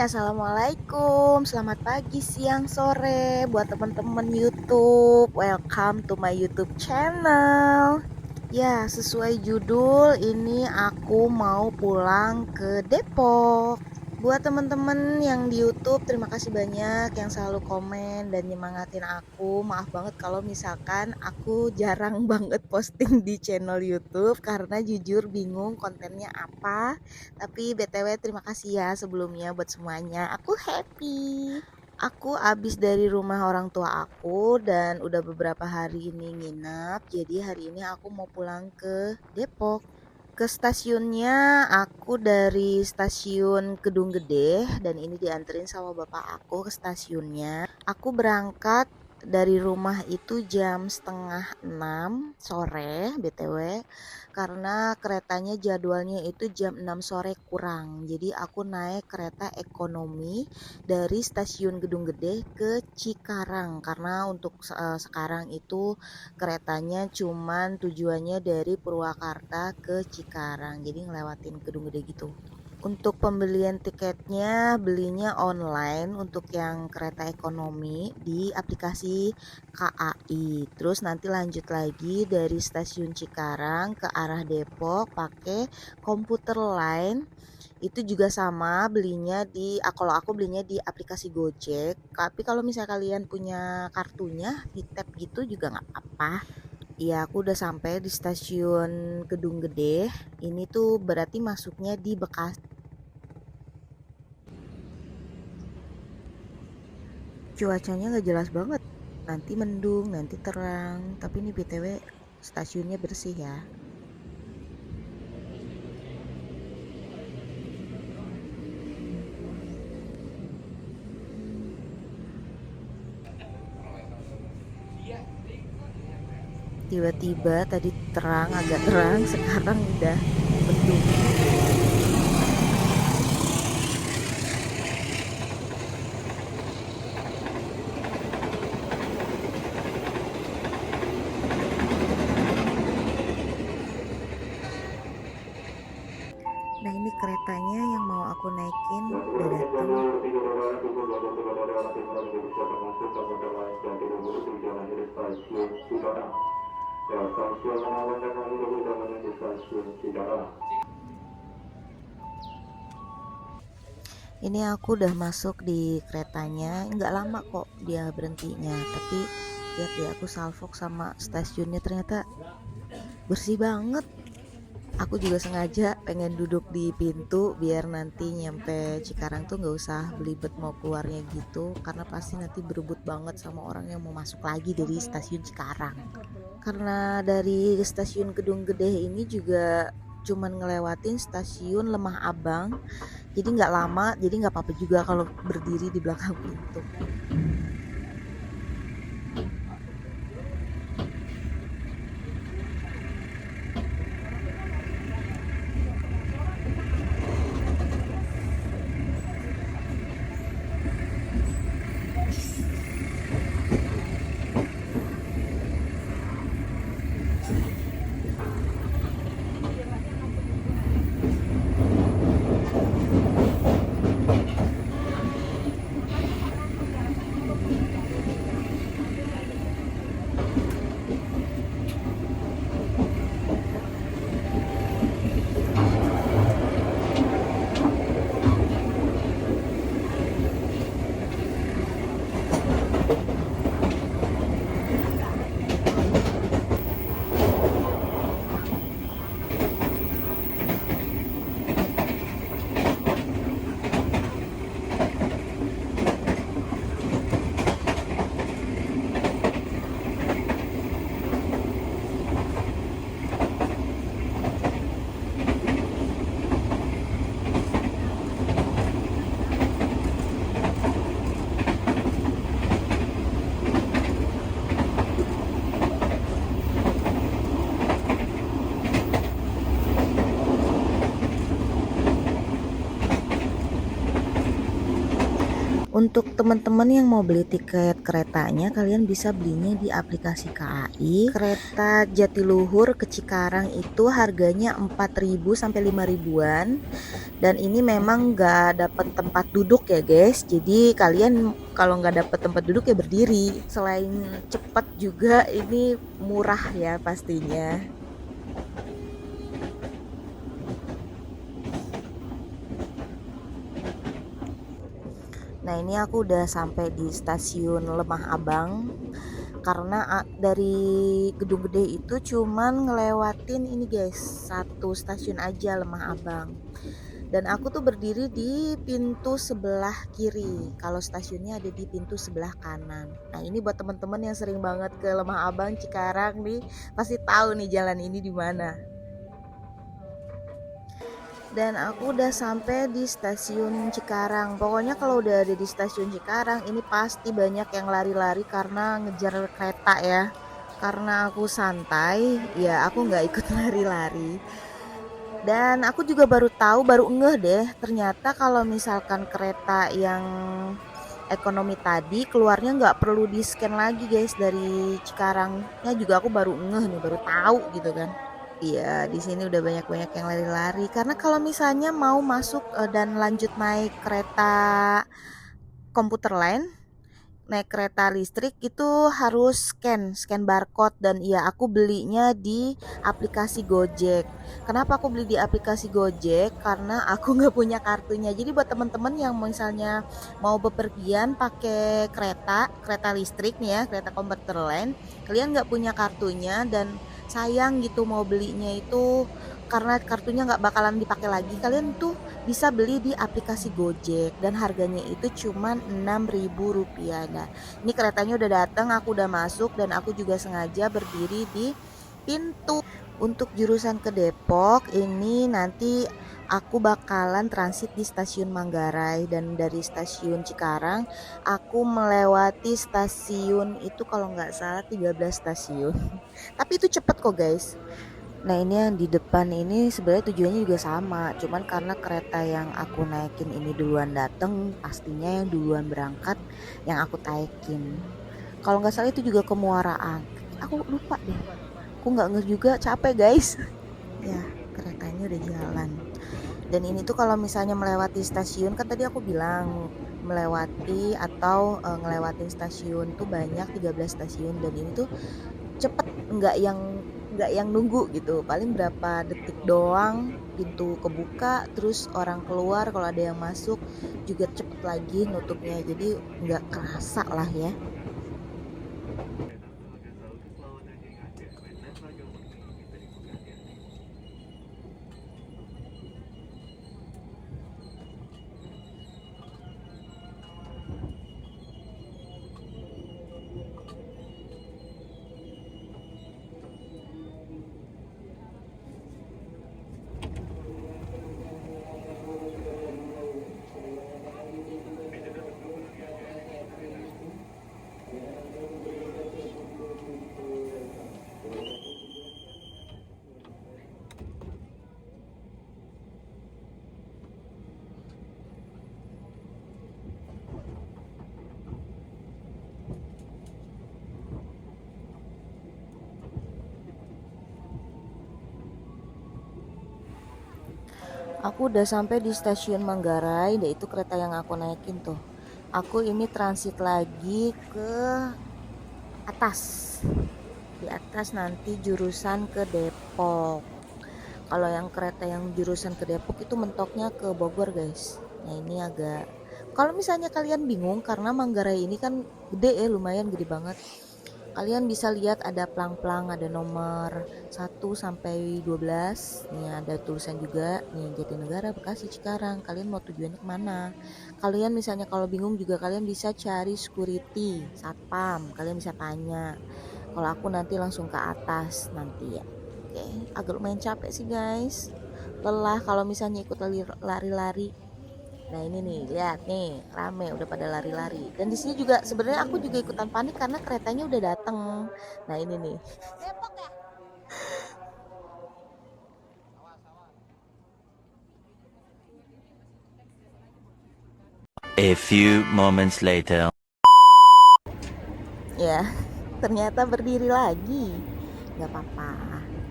Assalamualaikum. Selamat pagi, siang, sore buat teman-teman YouTube. Welcome to my YouTube channel. Ya, sesuai judul, ini aku mau pulang ke Depok. Buat teman-teman yang di YouTube, terima kasih banyak yang selalu komen dan nyemangatin aku. Maaf banget kalau misalkan aku jarang banget posting di channel YouTube karena jujur bingung kontennya apa. Tapi BTW terima kasih ya sebelumnya buat semuanya. Aku happy. Aku abis dari rumah orang tua aku dan udah beberapa hari ini nginep. Jadi hari ini aku mau pulang ke Depok. Ke stasiunnya aku dari stasiun Kedung Gede dan ini dianterin sama bapak aku ke stasiunnya. Aku berangkat dari rumah itu jam setengah 6 sore BTW karena keretanya jadwalnya itu jam 6 sore kurang. Jadi aku naik kereta ekonomi dari stasiun Gedung Gede ke Cikarang karena untuk sekarang itu keretanya cuman tujuannya dari Purwakarta ke Cikarang, jadi ngelewatin Gedung Gede gitu. Untuk pembelian tiketnya belinya online untuk yang kereta ekonomi di aplikasi KAI. Terus nanti lanjut lagi dari stasiun Cikarang ke arah Depok pakai komuter lain. Itu juga sama belinya kalau aku belinya di aplikasi Gojek. Tapi kalau misalnya kalian punya kartunya di tap gitu juga nggak apa-apa. Iya, aku udah sampai di stasiun Gedung Gede. Ini tuh berarti masuknya di Bekasi. Cuacanya nggak jelas banget. Nanti mendung, nanti terang. Tapi ini BTW stasiunnya bersih ya. Tiba-tiba tadi terang, agak terang, sekarang udah mendung. Nah ini keretanya yang mau aku naikin udah datang. Ini aku udah masuk di keretanya, nggak lama kok dia berhentinya, tapi lihat deh aku salvok sama stasiunnya ternyata bersih banget. Aku juga sengaja pengen duduk di pintu biar nanti nyampe Cikarang tuh nggak usah belibet mau keluarnya gitu, karena pasti nanti berebut banget sama orang yang mau masuk lagi dari stasiun Cikarang. Karena dari stasiun Gedung Gede ini juga cuman ngelewatin stasiun Lemah Abang, jadi nggak lama, jadi nggak apa-apa juga kalau berdiri di belakang pintu. Untuk teman-teman yang mau beli tiket keretanya, kalian bisa belinya di aplikasi KAI. Kereta Jatiluhur ke Cikarang itu harganya 4.000 sampai 5.000-an. Dan ini memang nggak dapat tempat duduk ya guys. Jadi kalian kalau nggak dapat tempat duduk ya berdiri. Selain cepat juga ini murah ya pastinya. Nah ini aku udah sampai di stasiun Lemah Abang. Karena dari Gedung Gede itu cuman ngelewatin ini guys, satu stasiun aja, Lemah Abang. Dan aku tuh berdiri di pintu sebelah kiri, kalau stasiunnya ada di pintu sebelah kanan. Nah ini buat teman-teman yang sering banget ke Lemah Abang Cikarang nih, pasti tahu nih jalan ini di mana. Dan aku udah sampai di stasiun Cikarang. Pokoknya kalau udah ada di stasiun Cikarang ini pasti banyak yang lari-lari karena ngejar kereta ya. Karena aku santai, ya aku nggak ikut lari-lari. Dan aku juga baru tahu, baru ngeh deh, ternyata kalau misalkan kereta yang ekonomi tadi keluarnya nggak perlu di scan lagi guys dari Cikarangnya juga aku baru ngeh nih, baru tahu gitu kan. Iya, di sini udah banyak-banyak yang lari-lari karena kalau misalnya mau masuk dan lanjut naik kereta komuter lain, naik kereta listrik itu harus scan barcode. Dan iya aku belinya di aplikasi Gojek. Kenapa aku beli di aplikasi Gojek? Karena aku nggak punya kartunya. Jadi buat teman-teman yang misalnya mau bepergian pakai kereta listrik nih ya, kereta komuter lain, kalian nggak punya kartunya dan sayang gitu mau belinya itu karena kartunya nggak bakalan dipakai lagi, kalian tuh bisa beli di aplikasi Gojek dan harganya itu cuman Rp6.000. Nah, ini keretanya udah datang, aku udah masuk dan aku juga sengaja berdiri di pintu. Untuk jurusan ke Depok ini nanti aku bakalan transit di stasiun Manggarai dan dari stasiun Cikarang aku melewati stasiun itu kalau nggak salah 13 stasiun. Tapi itu cepet kok guys. Nah ini yang di depan ini sebenarnya tujuannya juga sama, cuman karena kereta yang aku naikin ini duluan dateng, pastinya yang duluan berangkat yang aku taikin. Kalau nggak salah itu juga ke Muaraan, aku lupa deh, aku nggak ngeh juga, capek guys. Ya keretanya udah jalan. Dan ini tuh kalau misalnya melewati stasiun, kan tadi aku bilang melewati atau ngelewatin stasiun tuh banyak 13 stasiun dan ini tuh cepet, nggak yang nunggu gitu, paling berapa detik doang pintu kebuka terus orang keluar, kalau ada yang masuk juga cepet lagi nutupnya, jadi nggak kerasa lah ya. Aku udah sampai di stasiun Manggarai, dan itu kereta yang aku naikin tuh. Aku ini transit lagi ke atas. Di atas nanti jurusan ke Depok. Kalau yang kereta yang jurusan ke Depok itu mentoknya ke Bogor guys. Nah ini agak, kalau misalnya kalian bingung karena Manggarai ini kan gede ya, lumayan gede banget. Kalian bisa lihat ada plang-plang, ada nomor 1 sampai 12. Nih ada tulisan juga nih, Jatinegara, Bekasi, Cikarang. Kalian mau tujuannya kemana? Kalian misalnya kalau bingung juga kalian bisa cari security, satpam. Kalian bisa tanya. Kalau aku nanti langsung ke atas nanti ya. Oke, agak lumayan capek sih guys. Lelah kalau misalnya ikut lari-lari. Nah ini nih, lihat nih, rame udah pada lari-lari. Dan di sini juga sebenarnya aku juga ikutan panik karena keretanya udah dateng. Nah ini nih. A few moments later. Ya, ternyata berdiri lagi. Nggak apa-apa.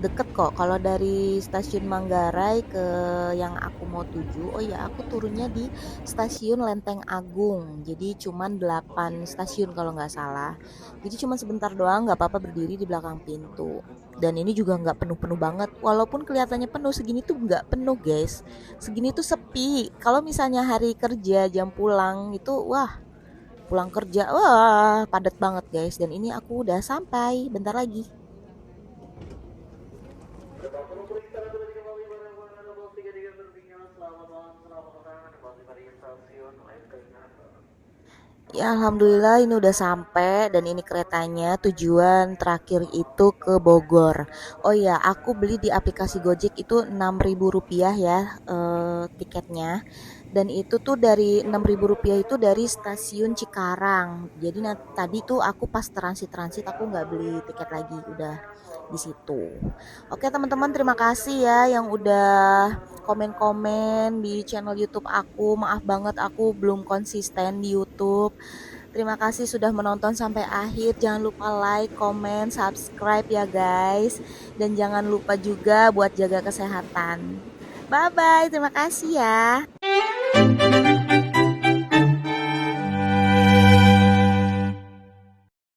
Deket kok kalau dari stasiun Manggarai ke yang aku mau tuju. Oh ya, aku turunnya di stasiun Lenteng Agung. Jadi cuman 8 stasiun kalau nggak salah. Jadi cuman sebentar doang, nggak apa-apa berdiri di belakang pintu. Dan ini juga nggak penuh-penuh banget. Walaupun kelihatannya penuh, segini tuh nggak penuh guys. Segini tuh sepi. Kalau misalnya hari kerja, jam pulang itu, wah, pulang kerja, wah, padat banget guys. Dan ini aku udah sampai, bentar lagi. Ya alhamdulillah ini udah sampai dan ini keretanya tujuan terakhir itu ke Bogor. Oh ya, aku beli di aplikasi Gojek itu Rp6.000 ya tiketnya. Dan itu tuh dari Rp6.000 itu dari stasiun Cikarang. Jadi tadi tuh aku pas transit-transit aku nggak beli tiket lagi, udah di situ. Oke teman-teman, terima kasih ya yang udah komen-komen di channel YouTube aku. Maaf banget aku belum konsisten di YouTube. Terima kasih sudah menonton sampai akhir. Jangan lupa like, comment, subscribe ya guys. Dan jangan lupa juga buat jaga kesehatan. Bye bye, terima kasih ya.